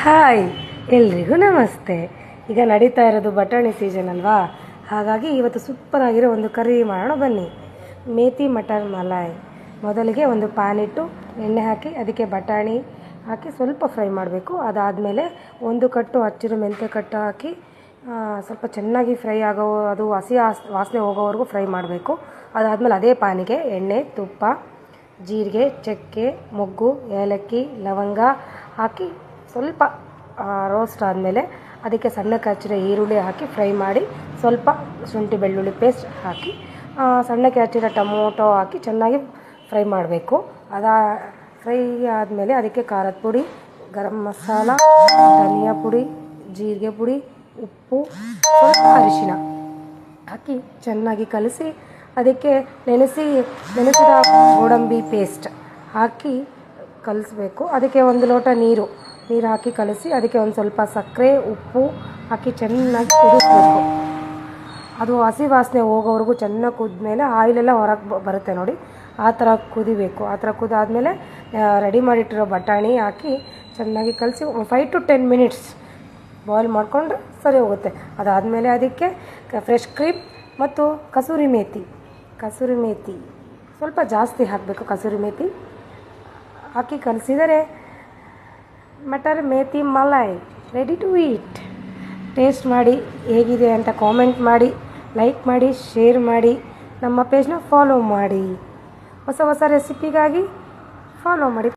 Hi, ಎಲ್ರಿಗೂ ನಮಸ್ತೆ. ಈಗ ನಡೀತಾ ಇರೋದು ಬಟಾಣಿ ಸೀಸನ್ ಅಲ್ವಾ, ಹಾಗಾಗಿ ಇವತ್ತು ಸೂಪರ್ ಆಗಿರೋ ಒಂದು ಕರಿ ಮಾಡೋಣ ಬನ್ನಿ. ಮೇಥಿ ಮಟರ್ ಮಲಾಯ್. ಮೊದಲಿಗೆ ಒಂದು ಪ್ಯಾನ್ ಇಟ್ಟು ಎಣ್ಣೆ ಹಾಕಿ ಅದಕ್ಕೆ ಬಟಾಣಿ ಹಾಕಿ ಸ್ವಲ್ಪ ಫ್ರೈ ಮಾಡಬೇಕು. ಅದಾದಮೇಲೆ ಒಂದು ಕಟ್ಟು ಹಚ್ಚಿರೋ ಮೆಂತ್ಯ ಕಟ್ಟು ಹಾಕಿ ಸ್ವಲ್ಪ ಚೆನ್ನಾಗಿ ಫ್ರೈ ಆಗೋ, ಅದು ಹಸಿ ವಾಸನೆ ಹೋಗೋವರೆಗೂ ಫ್ರೈ ಮಾಡಬೇಕು. ಅದಾದಮೇಲೆ ಅದೇ ಪ್ಯಾನಿಗೆ ಎಣ್ಣೆ, ತುಪ್ಪ, ಜೀರಿಗೆ, ಚಕ್ಕೆ, ಮೊಗ್ಗು, ಏಲಕ್ಕಿ, ಲವಂಗ ಹಾಕಿ ಸ್ವಲ್ಪ ರೋಸ್ಟ್ ಆದಮೇಲೆ ಅದಕ್ಕೆ ಸಣ್ಣಕ್ಕೆ ಹಚ್ಚಿರೋ ಈರುಳ್ಳಿ ಹಾಕಿ ಫ್ರೈ ಮಾಡಿ, ಸ್ವಲ್ಪ ಶುಂಠಿ ಬೆಳ್ಳುಳ್ಳಿ ಪೇಸ್ಟ್ ಹಾಕಿ ಸಣ್ಣಕ್ಕೆ ಹಚ್ಚಿರೋ ಟೊಮೊಟೊ ಹಾಕಿ ಚೆನ್ನಾಗಿ ಫ್ರೈ ಮಾಡಬೇಕು. ಫ್ರೈ ಆದಮೇಲೆ ಅದಕ್ಕೆ ಖಾರದ ಪುಡಿ, ಗರಂ ಮಸಾಲ, ಧನಿಯಾ ಪುಡಿ, ಜೀರಿಗೆ ಪುಡಿ, ಉಪ್ಪು, ಸ್ವಲ್ಪ ಅರಿಶಿನ ಹಾಕಿ ಚೆನ್ನಾಗಿ ಕಲಸಿ ಅದಕ್ಕೆ ನೆನೆಸಿದ ಗೋಡಂಬಿ ಪೇಸ್ಟ್ ಹಾಕಿ ಕಲಿಸ್ಬೇಕು. ಅದಕ್ಕೆ ಒಂದು ಲೋಟ ನೀರು ಹಾಕಿ ಕಲಸಿ ಅದಕ್ಕೆ ಒಂದು ಸ್ವಲ್ಪ ಸಕ್ಕರೆ, ಉಪ್ಪು ಹಾಕಿ ಚೆನ್ನಾಗಿ ಕುದಿಸ್ಬೇಕು. ಅದು ಹಸಿ ವಾಸನೆ ಹೋಗೋವರೆಗೂ ಚೆನ್ನಾಗಿ ಕುದ್ಮೇಲೆ ಆಯಿಲೆಲ್ಲ ಹೊರಗೆ ಬರುತ್ತೆ ನೋಡಿ, ಆ ಥರ ಕುದಿಬೇಕು. ಆ ಥರ ಕುದಾದಮೇಲೆ ರೆಡಿ ಮಾಡಿಟ್ಟಿರೋ ಬಟಾಣಿ ಹಾಕಿ ಚೆನ್ನಾಗಿ ಕಲಸಿ 5 to 10 minutes ಬಾಯ್ಲ್ ಮಾಡಿಕೊಂಡ್ರೆ ಸರಿ ಹೋಗುತ್ತೆ. ಅದಾದಮೇಲೆ ಅದಕ್ಕೆ ಫ್ರೆಶ್ ಕ್ರೀಮ್ ಮತ್ತು ಕಸೂರಿ ಮೇಥಿ ಸ್ವಲ್ಪ ಜಾಸ್ತಿ ಹಾಕಬೇಕು. ಕಸೂರಿ ಮೇಥಿ ಹಾಕಿ ಕಲಿಸಿದರೆ matar methi malai ready to eat. Taste ಮಾಡಿ ಹೇಗಿದೆ ಅಂತ ಕಾಮೆಂಟ್ ಮಾಡಿ, ಲೈಕ್ ಮಾಡಿ, ಶೇರ್ ಮಾಡಿ, ನಮ್ಮ ಪೇಜ್ನ ಫಾಲೋ ಮಾಡಿ. ಹೊಸ ರೆಸಿಪಿಗಾಗಿ ಫಾಲೋ ಮಾಡಿ.